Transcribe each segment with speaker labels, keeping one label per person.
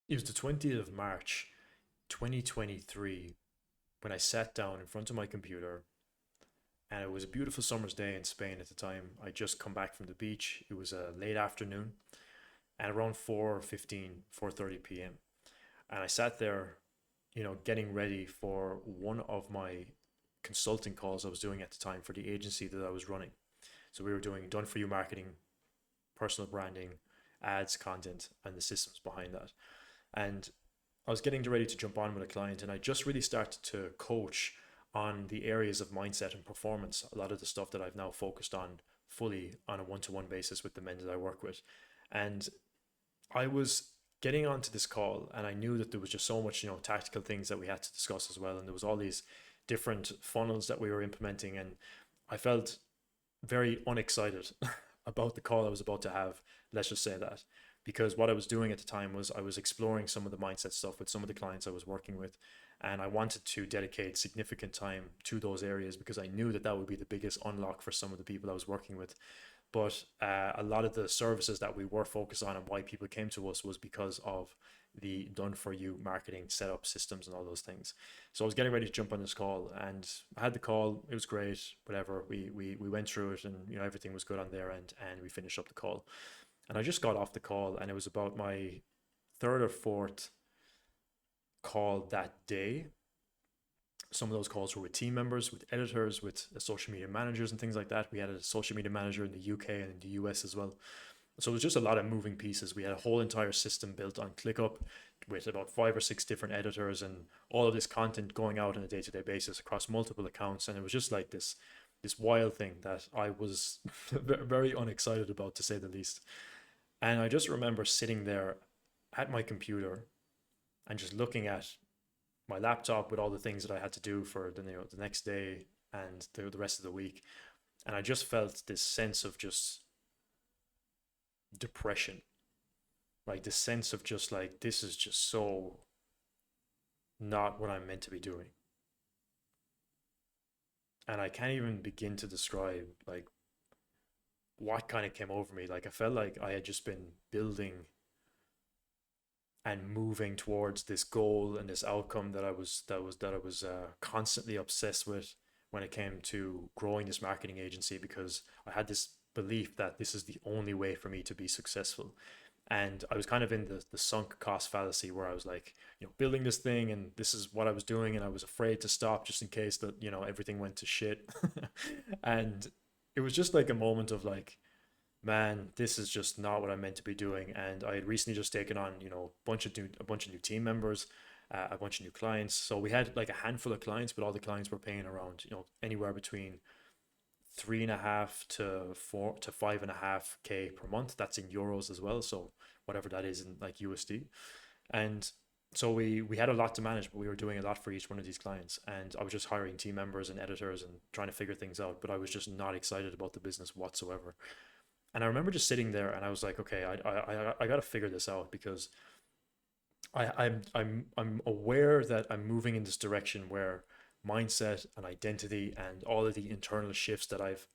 Speaker 1: It was the 20th of March, 2023, when I sat down in front of my computer, and it was a beautiful summer's day in Spain at the time. I just come back from the beach. It was a late afternoon, and around 4:15, 4:30 p.m. And I sat there, getting ready for one of my consulting calls I was doing at the time for the agency that I was running. So we were doing done for you marketing, personal branding, ads, content, and the systems behind that. And I was getting ready to jump on with a client, and I just really started to coach on the areas of mindset and performance. A lot of the stuff that I've now focused on fully on a one-to-one basis with the men that I work with. And I was getting onto this call, and I knew that there was just so much, tactical things that we had to discuss as well. And there was all these different funnels that we were implementing, and I felt very unexcited about the call I was about to have. Let's just say that, because what I was doing at the time was I was exploring some of the mindset stuff with some of the clients I was working with, and I wanted to dedicate significant time to those areas because I knew that that would be the biggest unlock for some of the people I was working with. But a lot of the services that we were focused on and why people came to us was because of the done for you marketing setup systems and all those things. So I was getting ready to jump on this call, and I had the call. It was great, whatever. We went through it, and everything was good on their end, and we finished up the call. And I just got off the call, and it was about my third or fourth call that day. Some of those calls were with team members, with editors, with social media managers, and things like that. We had a social media manager in the UK and in the US as well. So it was just a lot of moving pieces. We had a whole entire system built on ClickUp with about five or six different editors and all of this content going out on a day-to-day basis across multiple accounts. And it was just like this wild thing that I was very unexcited about, to say the least. And I just remember sitting there at my computer and just looking at my laptop with all the things that I had to do for the next day and the rest of the week. And I just felt this sense of just depression, like this sense of just like, this is just so not what I'm meant to be doing. And I can't even begin to describe like what kind of came over me. Like I felt like I had just been building and moving towards this goal and this outcome that I was constantly obsessed with when it came to growing this marketing agency, because I had this belief that this is the only way for me to be successful. And I was kind of in the sunk cost fallacy where I was like, building this thing and this is what I was doing, and I was afraid to stop just in case that, everything went to shit. And it was just like a moment of like, man, this is just not what I'm meant to be doing. And I had recently just taken on, a bunch of new team members, a bunch of new clients. So we had like a handful of clients, but all the clients were paying around, anywhere between 3.5 to 5.5K per month. That's in euros as well. So whatever that is in like USD. And so we had a lot to manage, but we were doing a lot for each one of these clients. And I was just hiring team members and editors and trying to figure things out. But I was just not excited about the business whatsoever. And I remember just sitting there and I was like, okay, I got to figure this out, because I'm aware that I'm moving in this direction where mindset and identity and all of the internal shifts that I've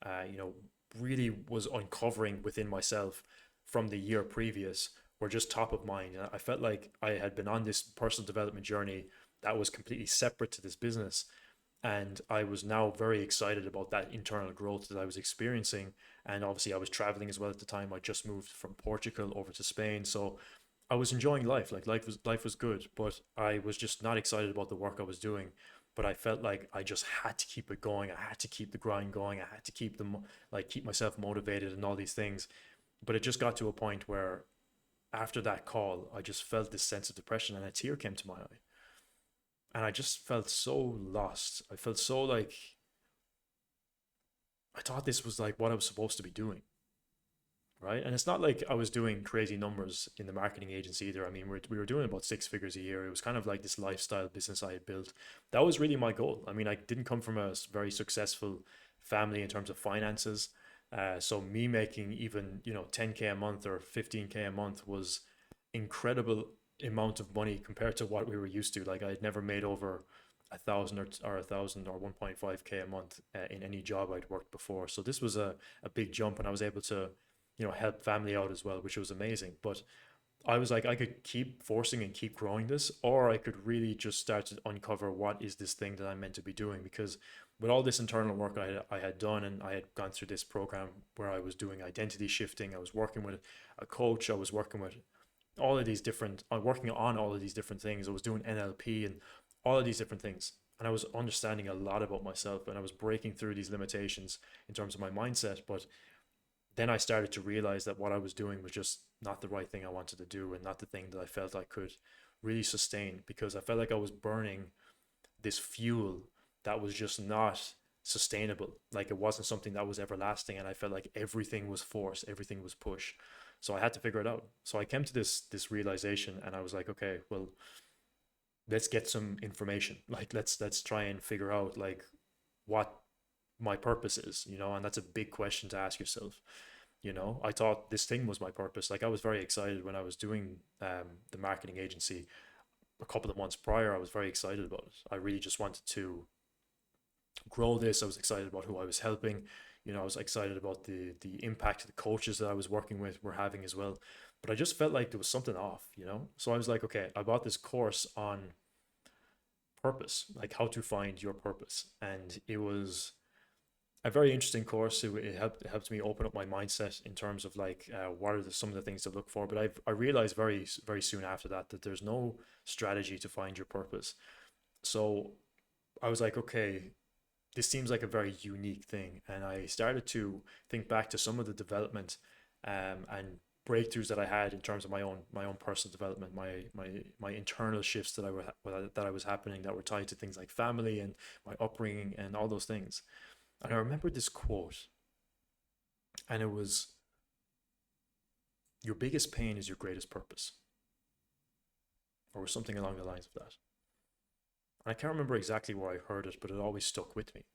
Speaker 1: really was uncovering within myself from the year previous were just top of mind. And I felt like I had been on this personal development journey that was completely separate to this business, and I was now very excited about that internal growth that I was experiencing. And obviously, I was traveling as well at the time. I just moved from Portugal over to Spain, so I was enjoying life. Like life was good, but I was just not excited about the work I was doing. But I felt like I just had to keep it going. I had to keep the grind going. I had to keep myself motivated and all these things. But it just got to a point where after that call, I just felt this sense of depression, and a tear came to my eye, and I just felt so lost. I felt so like I thought this was like what I was supposed to be doing, right? And it's not like I was doing crazy numbers in the marketing agency either. I mean, we were doing about six figures a year. It was kind of like this lifestyle business I had built. That was really my goal. I mean, I didn't come from a very successful family in terms of finances. So me making even 10K a month or 15K a month was incredible amount of money compared to what we were used to. Like I had never made over 1,000 or 1,000 or 1.5K a month in any job I'd worked before. So this was a big jump, and I was able to help family out as well, which was amazing. But I was like, I could keep forcing and keep growing this, or I could really just start to uncover what is this thing that I'm meant to be doing. Because with all this internal work I had done, and I had gone through this program where I was doing identity shifting, I was working with a coach, I was working with all of these different, working on all of these different things. I was doing NLP and all of these different things. And I was understanding a lot about myself, and I was breaking through these limitations in terms of my mindset. But then I started to realize that what I was doing was just not the right thing I wanted to do, and not the thing that I felt I could really sustain, because I felt like I was burning this fuel that was just not sustainable. Like it wasn't something that was everlasting, and I felt like everything was force, everything was push. So I had to figure it out. So I came to this realization, and I was like, okay, well, let's get some information. Like let's try and figure out like what my purpose is, and that's a big question to ask yourself. I thought this thing was my purpose. Like I was very excited when I was doing the marketing agency a couple of months prior. I was very excited about it. I really just wanted to grow this. I was excited about who I was helping. I was excited about the impact the coaches that I was working with were having as well. But I just felt like there was something off. So I was like, okay, I bought this course on purpose, like how to find your purpose. And it was a very interesting course. It helped me open up my mindset in terms of like what are some of the things to look for. But I realized very soon after that there's no strategy to find your purpose. So I was like, okay, this seems like a very unique thing, and I started to think back to some of the development and breakthroughs that I had in terms of my own personal development, my internal shifts that I was happening, that were tied to things like family and my upbringing and all those things. And I remembered this quote, and it was, "Your biggest pain is your greatest purpose," or something along the lines of that. And I can't remember exactly where I heard it, but it always stuck with me.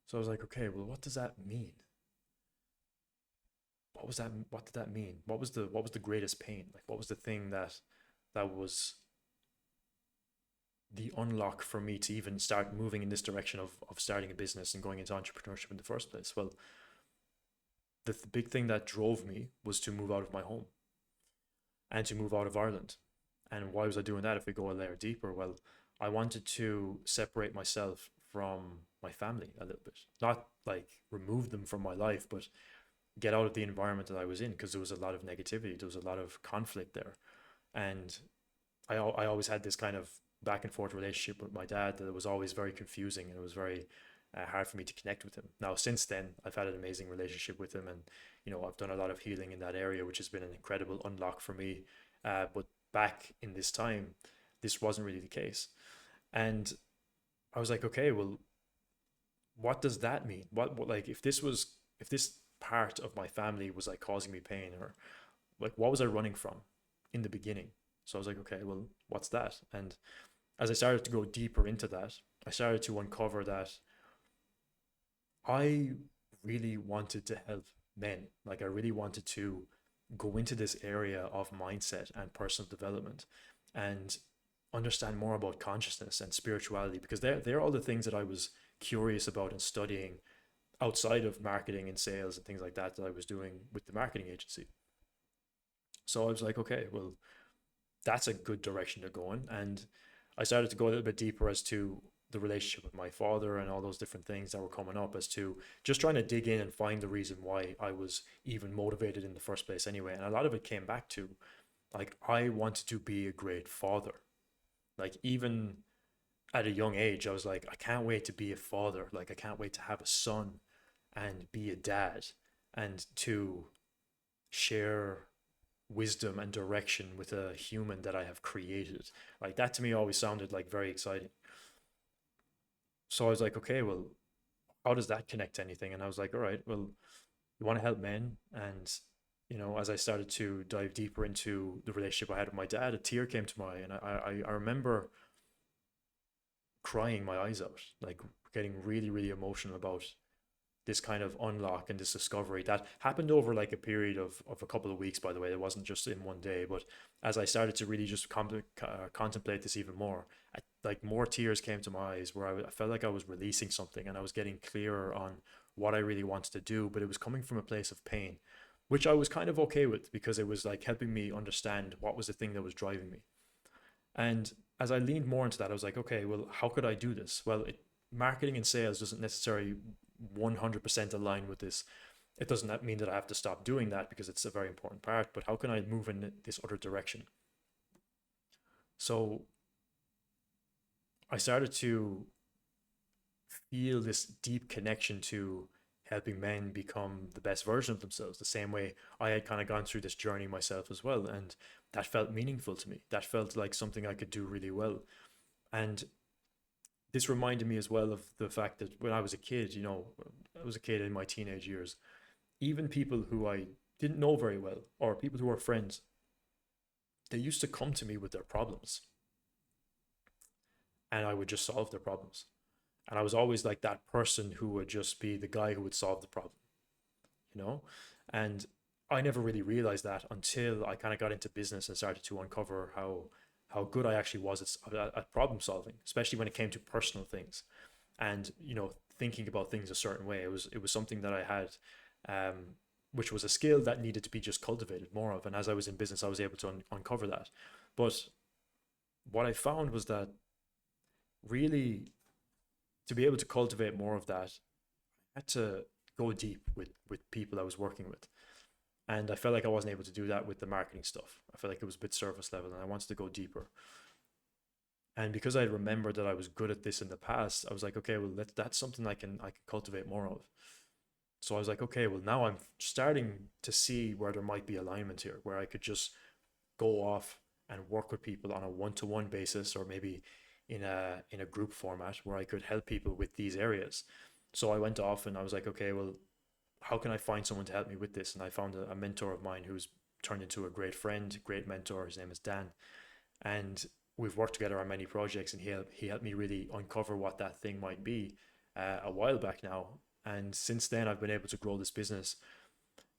Speaker 1: So I was like, okay, well, what does that mean? What was that? What did that mean? What was the greatest pain? Like, what was the thing that was the unlock for me to even start moving in this direction of starting a business and going into entrepreneurship in the first place? Well, the big thing that drove me was to move out of my home and to move out of Ireland. And why was I doing that? If we go a layer deeper, well, I wanted to separate myself from my family a little bit. Not like remove them from my life, but get out of the environment that I was in, because there was a lot of negativity, there was a lot of conflict there. And I always had this kind of back and forth relationship with my dad that was always very confusing, and it was very hard for me to connect with him. Now, since then, I've had an amazing relationship with him, and I've done a lot of healing in that area, which has been an incredible unlock for me. But back in this time, this wasn't really the case, and I was like, okay, well, what does that mean? What like if this part of my family was like causing me pain, or like what was I running from in the beginning? So I was like, okay, well, what's that? And as I started to go deeper into that, I started to uncover that I really wanted to help men. Like I really wanted to go into this area of mindset and personal development and understand more about consciousness and spirituality, because they're all the things that I was curious about and studying outside of marketing and sales and things like that I was doing with the marketing agency. So I was like, okay, well, that's a good direction to go in. And I started to go a little bit deeper as to the relationship with my father and all those different things that were coming up, as to just trying to dig in and find the reason why I was even motivated in the first place anyway. And a lot of it came back to like, I wanted to be a great father. Like, even at a young age, I was like, I can't wait to be a father. Like, I can't wait to have a son and be a dad, and to share wisdom and direction with a human that I have created. Like that to me always sounded like very exciting. So I was like, okay, well, how does that connect to anything? And I was like, all right, well, you want to help men. And as I started to dive deeper into the relationship I had with my dad, a tear came to my eye, and I remember crying my eyes out, like getting really, really emotional about this kind of unlock and this discovery that happened over like a period of a couple of weeks, by the way. It wasn't just in one day, but as I started to really just contemplate this even more, like more tears came to my eyes, where I felt like I was releasing something, and I was getting clearer on what I really wanted to do, but it was coming from a place of pain. which I was kind of okay with because it was like helping me understand what was the thing that was driving me. And as I leaned more into that, I was like, okay, well, how could I do this? Well, marketing and sales doesn't necessarily 100% align with this. It doesn't mean that I have to stop doing that because it's a very important part, but how can I move in this other direction? So I started to feel this deep connection to helping men become the best version of themselves, the same way I had kind of gone through this journey myself as well. And that felt meaningful to me. That felt like something I could do really well. And this reminded me as well of the fact that when I was a kid, I was a kid in my teenage years, even people who I didn't know very well or people who were friends, they used to come to me with their problems and I would just solve their problems. And I was always like that person who would just be the guy who would solve the problem, you know? And I never really realized that until I kind of got into business and started to uncover how good I actually was at problem solving, especially when it came to personal things and, thinking about things a certain way. It was something that I had, which was a skill that needed to be just cultivated more of. And as I was in business, I was able to uncover that. But what I found was that really, to be able to cultivate more of that, I had to go deep with people I was working with. And I felt like I wasn't able to do that with the marketing stuff. I felt like it was a bit surface level and I wanted to go deeper. And because I remembered that I was good at this in the past, I was like, okay, well, that's something I can cultivate more of. So I was like, okay, well, now I'm starting to see where there might be alignment here, where I could just go off and work with people on a one-to-one basis, or maybe in a group format where I could help people with these areas. So I went off and I was like, okay, well, how can I find someone to help me with this? And I found a mentor of mine who's turned into a great friend, great mentor. His name is Dan, and we've worked together on many projects. And he helped me really uncover what that thing might be a while back now. And since then, I've been able to grow this business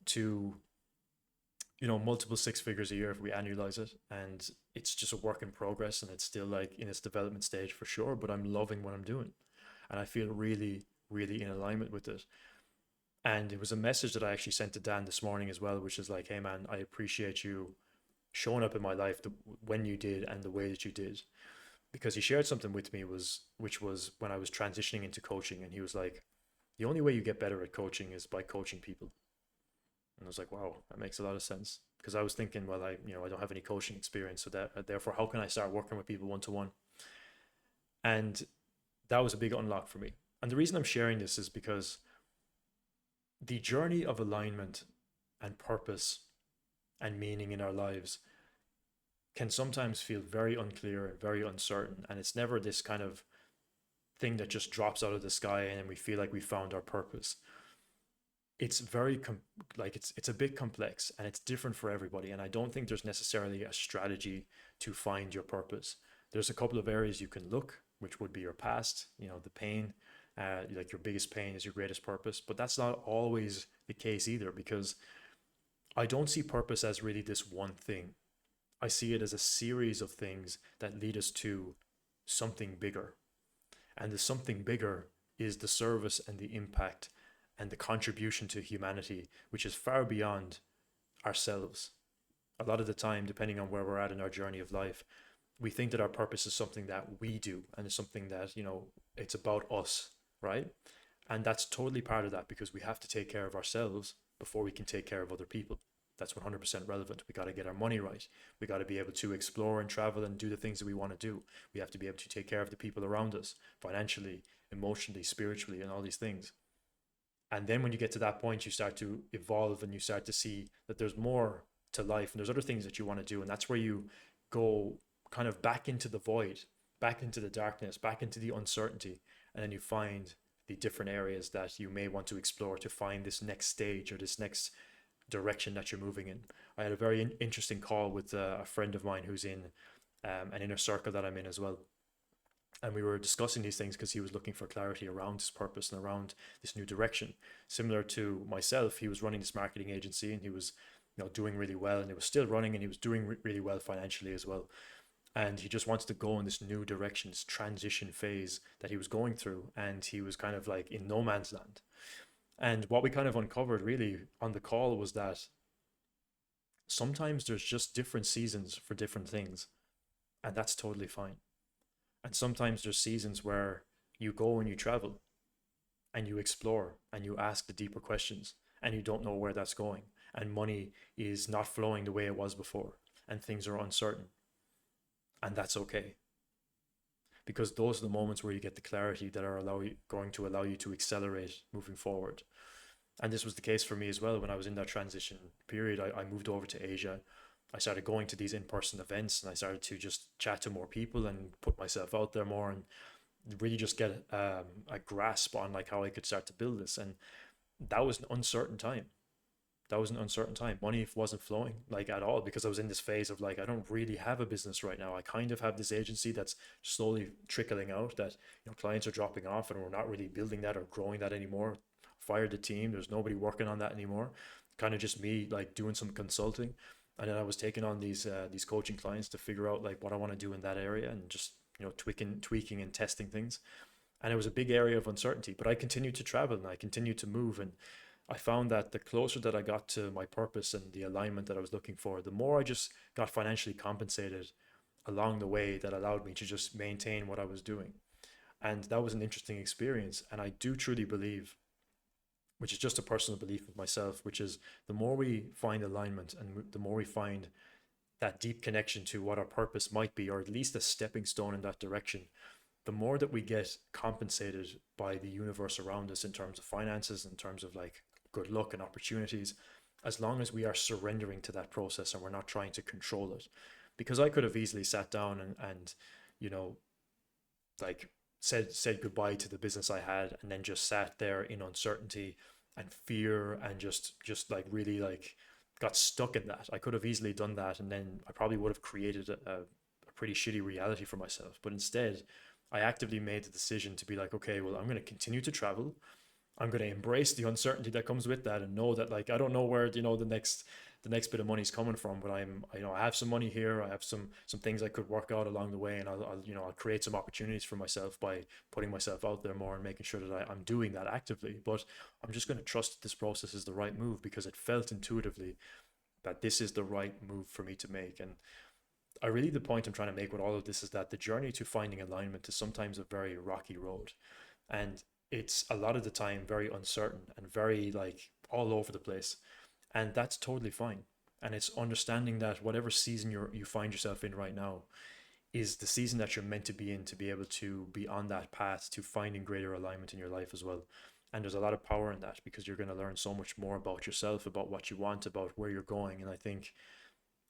Speaker 1: to multiple six figures a year if we annualize it. And it's just a work in progress and it's still like in its development stage for sure, but I'm loving what I'm doing. And I feel really, really in alignment with it. And it was a message that I actually sent to Dan this morning as well, which is like, hey man, I appreciate you showing up in my life when you did and the way that you did. Because he shared something with me which was when I was transitioning into coaching, and he was like, the only way you get better at coaching is by coaching people. And I was like, wow, that makes a lot of sense. Because I was thinking, well, I don't have any coaching experience, so that therefore, how can I start working with people one to one? And that was a big unlock for me. And the reason I'm sharing this is because the journey of alignment and purpose and meaning in our lives can sometimes feel very unclear and very uncertain. And it's never this kind of thing that just drops out of the sky and then we feel like we found our purpose. It's it's a bit complex and it's different for everybody. And I don't think there's necessarily a strategy to find your purpose. There's a couple of areas you can look, which would be your past, the pain, like your biggest pain is your greatest purpose. But that's not always the case either, because I don't see purpose as really this one thing. I see it as a series of things that lead us to something bigger. And the something bigger is the service and the impact and the contribution to humanity, which is far beyond ourselves. A lot of the time, depending on where we're at in our journey of life, we think that our purpose is something that we do and it's something that, it's about us, right? And that's totally part of that, because we have to take care of ourselves before we can take care of other people. That's 100% relevant. We got to get our money right. We got to be able to explore and travel and do the things that we want to do. We have to be able to take care of the people around us financially, emotionally, spiritually, and all these things. And then when you get to that point, you start to evolve and you start to see that there's more to life and there's other things that you want to do. And that's where you go kind of back into the void, back into the darkness, back into the uncertainty. And then you find the different areas that you may want to explore to find this next stage or this next direction that you're moving in. I had a very interesting call with a friend of mine who's in an inner circle that I'm in as well. And we were discussing these things because he was looking for clarity around his purpose and around this new direction. Similar to myself, he was running this marketing agency and he was, doing really well, and it was still running and he was doing really well financially as well. And he just wants to go in this new direction, this transition phase that he was going through, and he was kind of like in no man's land. And what we kind of uncovered really on the call was that Sometimes there's just different seasons for different things, and that's totally fine. And sometimes there's seasons where you go and you travel and you explore and you ask the deeper questions and you don't know where that's going. And money is not flowing the way it was before and things are uncertain. And that's okay, because those are the moments where you get the clarity that are going to allow you to accelerate moving forward. And this was the case for me as well when I was in that transition period. I moved over to Asia. I started going to these in-person events and I started to just chat to more people and put myself out there more and really just get a grasp on like how I could start to build this. And that was an uncertain time. That was an uncertain time. Money wasn't flowing like at all because I was in this phase of like, I don't really have a business right now. I kind of have this agency that's slowly trickling out, that clients are dropping off and we're not really building that or growing that anymore. Fired the team. There's nobody working on that anymore. Kind of just me like doing some consulting. And then I was taking on these coaching clients to figure out like what I want to do in that area and just tweaking and testing things. And it was a big area of uncertainty, but I continued to travel and I continued to move. And I found that the closer that I got to my purpose and the alignment that I was looking for, the more I just got financially compensated along the way that allowed me to just maintain what I was doing. And that was an interesting experience. And I do truly believe, which is just a personal belief of myself, which is the more we find alignment and the more we find that deep connection to what our purpose might be, or at least a stepping stone in that direction, the more that we get compensated by the universe around us in terms of finances, in terms of like good luck and opportunities, as long as we are surrendering to that process and we're not trying to control it. Because I could have easily sat down and you know, like said goodbye to the business I had and then just sat there in uncertainty and fear and just like really like got stuck in that. I could have easily done that and then I probably would have created a pretty shitty reality for myself. But instead, I actively made the decision to be like, okay, well, I'm going to continue to travel. I'm going to embrace the uncertainty that comes with that and know that like I don't know where the next bit of money is coming from, but I have some money here. I have some things I could work out along the way, and I'll create some opportunities for myself by putting myself out there more and making sure that I'm doing that actively. But I'm just going to trust that this process is the right move because it felt intuitively that this is the right move for me to make. And I really the point I'm trying to make with all of this is that the journey to finding alignment is sometimes a very rocky road, and it's a lot of the time very uncertain and very like all over the place, and that's totally fine. And it's understanding that whatever season you find yourself in right now is the season that you're meant to be in to be able to be on that path to finding greater alignment in your life as well. And there's a lot of power in that because you're going to learn so much more about yourself, about what you want, about where you're going. And I think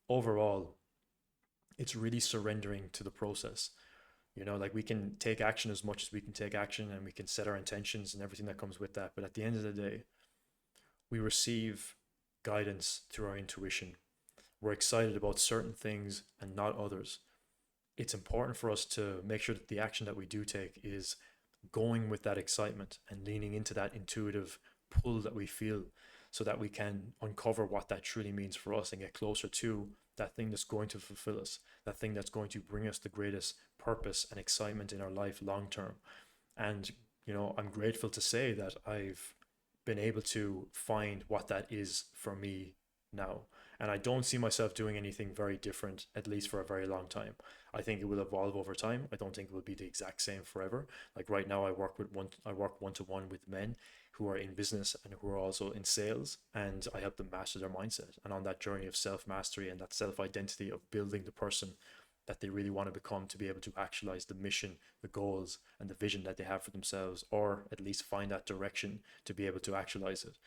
Speaker 1: overall it's really surrendering to the process. Like we can take action as much as we can take action and we can set our intentions and everything that comes with that, but at the end of the day we receive guidance through our intuition. We're excited about certain things and not others. It's important for us to make sure that the action that we do take is going with that excitement and leaning into that intuitive pull that we feel so that we can uncover what that truly means for us and get closer to that thing that's going to fulfill us, that thing that's going to bring us the greatest purpose and excitement in our life long term. And, I'm grateful to say that I've been able to find what that is for me now. And I don't see myself doing anything very different, at least for a very long time. I think it will evolve over time. I don't think it will be the exact same forever. Like right now, I work one to one with men who are in business and who are also in sales, and I help them master their mindset. And on that journey of self mastery and that self identity of building the person that they really want to become to be able to actualize the mission, the goals, and the vision that they have for themselves, or at least find that direction to be able to actualize it.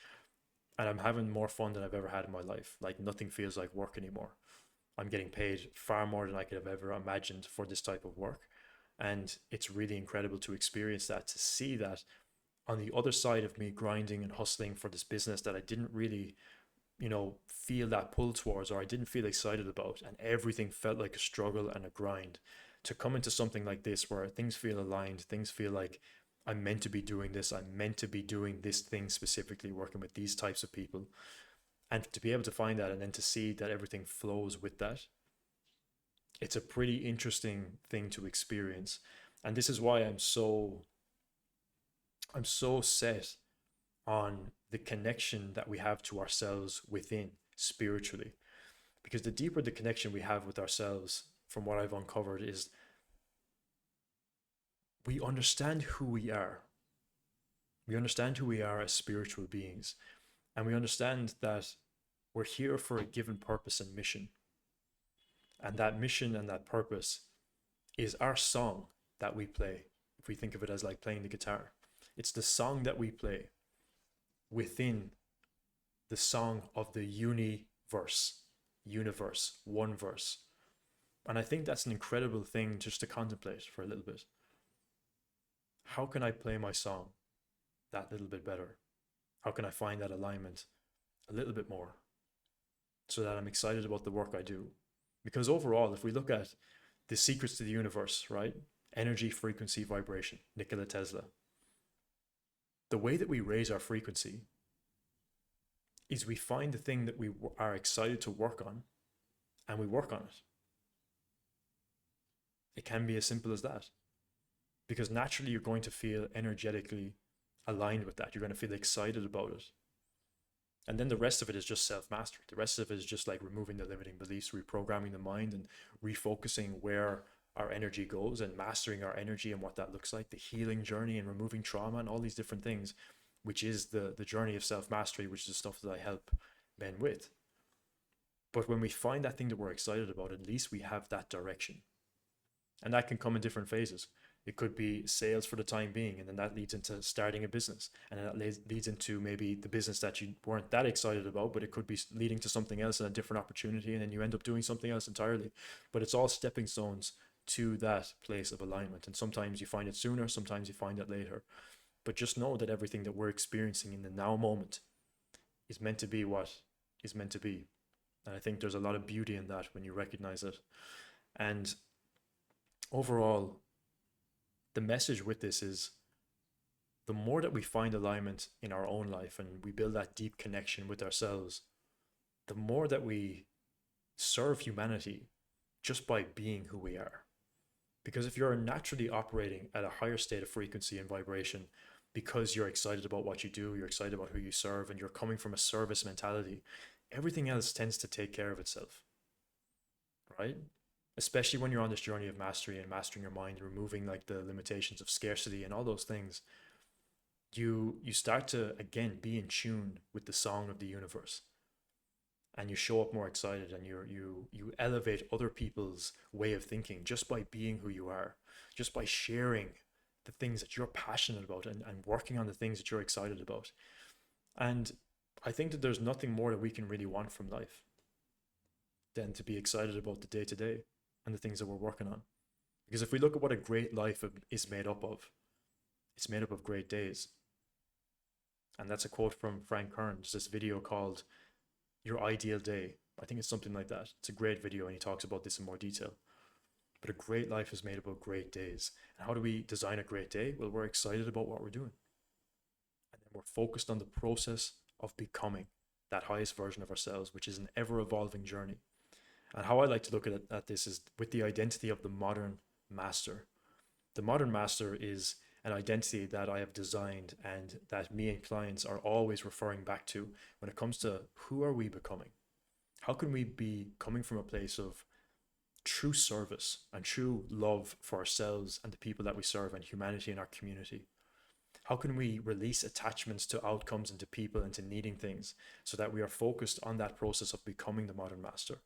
Speaker 1: And I'm having more fun than I've ever had in my life. Like nothing feels like work anymore. I'm getting paid far more than I could have ever imagined for this type of work. And it's really incredible to experience that, to see that on the other side of me grinding and hustling for this business that I didn't really feel that pull towards or I didn't feel excited about, and everything felt like a struggle and a grind, to come into something like this where things feel aligned, things feel like I'm meant to be doing this, I'm meant to be doing this thing specifically, working with these types of people, and to be able to find that and then to see that everything flows with that. It's a pretty interesting thing to experience. And this is why I'm so set on the connection that we have to ourselves within spiritually. Because the deeper the connection we have with ourselves, from what I've uncovered, is we understand who we are. We understand who we are as spiritual beings, and we understand that we're here for a given purpose and mission. And that mission and that purpose is our song that we play. If we think of it as like playing the guitar, it's the song that we play within the song of the universe, one verse. And I think that's an incredible thing just to contemplate for a little bit. How can I play my song that little bit better? How can I find that alignment a little bit more so that I'm excited about the work I do? Because overall, if we look at the secrets to the universe, right? Energy, frequency, vibration, Nikola Tesla. The way that we raise our frequency is we find the thing that we are excited to work on and we work on it. It can be as simple as that. Because naturally, you're going to feel energetically aligned with that. You're going to feel excited about it. And then the rest of it is just self-mastery. The rest of it is just like removing the limiting beliefs, reprogramming the mind, and refocusing where our energy goes and mastering our energy and what that looks like, the healing journey and removing trauma and all these different things, which is the journey of self-mastery, which is the stuff that I help men with. But when we find that thing that we're excited about, at least we have that direction. And that can come in different phases. It could be sales for the time being, and then that leads into starting a business, and then that leads into maybe the business that you weren't that excited about, but it could be leading to something else and a different opportunity, and then you end up doing something else entirely. But it's all stepping stones to that place of alignment, and sometimes you find it sooner, sometimes you find it later. But just know that everything that we're experiencing in the now moment is meant to be what is meant to be. And I think there's a lot of beauty in that when you recognize it. And overall, the message with this is the more that we find alignment in our own life and we build that deep connection with ourselves, the more that we serve humanity just by being who we are. Because if you're naturally operating at a higher state of frequency and vibration, because you're excited about what you do, you're excited about who you serve, and you're coming from a service mentality, everything else tends to take care of itself, right? Especially when you're on this journey of mastery and mastering your mind and removing like the limitations of scarcity and all those things, you start to again be in tune with the song of the universe, and you show up more excited, and you elevate other people's way of thinking just by being who you are, just by sharing the things that you're passionate about and working on the things that you're excited about. And I think that there's nothing more that we can really want from life than to be excited about the day to day and the things that we're working on. Because if we look at what a great life is made up of, it's made up of great days. And that's a quote from Frank Kern. There's this video called Your Ideal Day. I think it's something like that. It's a great video and he talks about this in more detail. But a great life is made up of great days. And how do we design a great day? Well, we're excited about what we're doing. And then we're focused on the process of becoming that highest version of ourselves, which is an ever evolving journey. And how I like to look at this is with the identity of the modern master. The modern master is an identity that I have designed and that me and clients are always referring back to when it comes to who are we becoming? How can we be coming from a place of true service and true love for ourselves and the people that we serve and humanity in our community? How can we release attachments to outcomes and to people and to needing things so that we are focused on that process of becoming the modern master?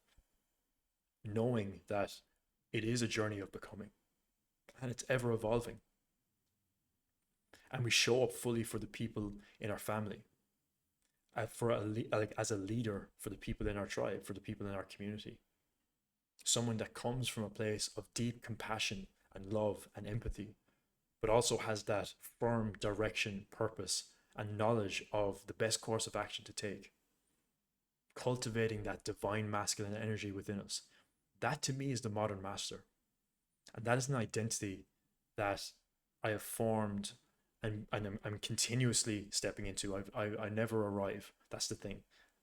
Speaker 1: Knowing that it is a journey of becoming and it's ever evolving. And we show up fully for the people in our family, as a leader for the people in our tribe, for the people in our community. Someone that comes from a place of deep compassion and love and empathy, but also has that firm direction, purpose, and knowledge of the best course of action to take. Cultivating that divine masculine energy within us. That to me is the modern master. And that is an identity that I have formed and I'm continuously stepping into. I never arrive. That's the thing.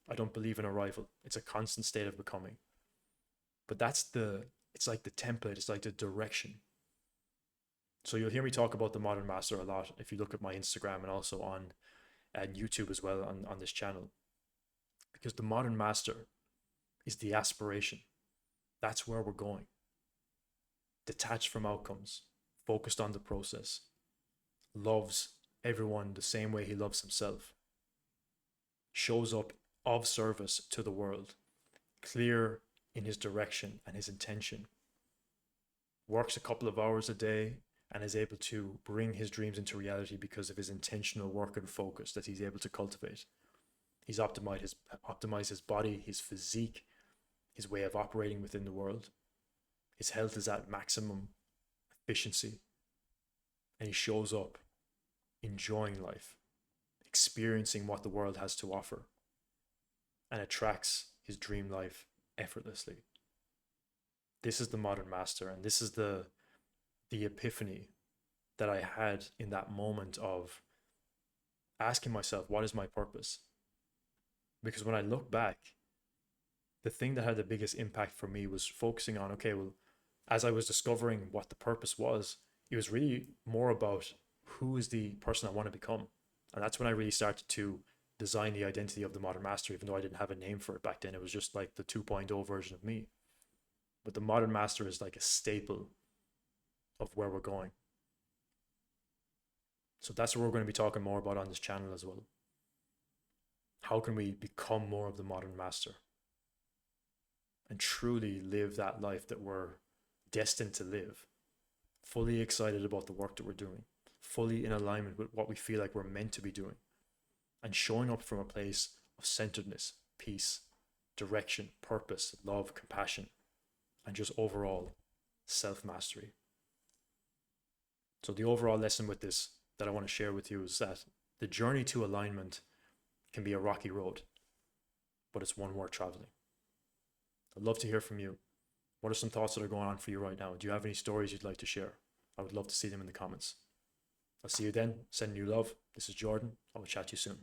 Speaker 1: I don't believe in arrival. It's a constant state of becoming. But it's like the template, it's like the direction. So you'll hear me talk about the modern master a lot if you look at my Instagram and also on YouTube as well on this channel. Because the modern master is the aspiration. That's where we're going. Detached from outcomes, focused on the process, loves everyone the same way he loves himself, shows up of service to the world, clear in his direction and his intention, works a couple of hours a day and is able to bring his dreams into reality because of his intentional work and focus that he's able to cultivate. He's optimized his body, his physique, his way of operating within the world. His health is at maximum efficiency, and he shows up enjoying life, experiencing what the world has to offer, and attracts his dream life effortlessly. This is the modern master, and this is the epiphany that I had in that moment of asking myself, what is my purpose? Because when I look back, the thing that had the biggest impact for me was focusing on, okay, well, as I was discovering what the purpose was, it was really more about who is the person I want to become. And that's when I really started to design the identity of the modern master, even though I didn't have a name for it back then. It was just like the 2.0 version of me. But the modern master is like a staple of where we're going. So that's what we're going to be talking more about on this channel as well. How can we become more of the modern master and truly live that life that we're destined to live? Fully excited about the work that we're doing, fully in alignment with what we feel like we're meant to be doing, and showing up from a place of centeredness, peace, direction, purpose, love, compassion, and just overall self-mastery. So the overall lesson with this that I want to share with you is that the journey to alignment can be a rocky road, but it's one worth traveling. I'd love to hear from you. What are some thoughts that are going on for you right now? Do you have any stories you'd like to share? I would love to see them in the comments. I'll see you then. Sending you love. This is Jordan. I will chat to you soon.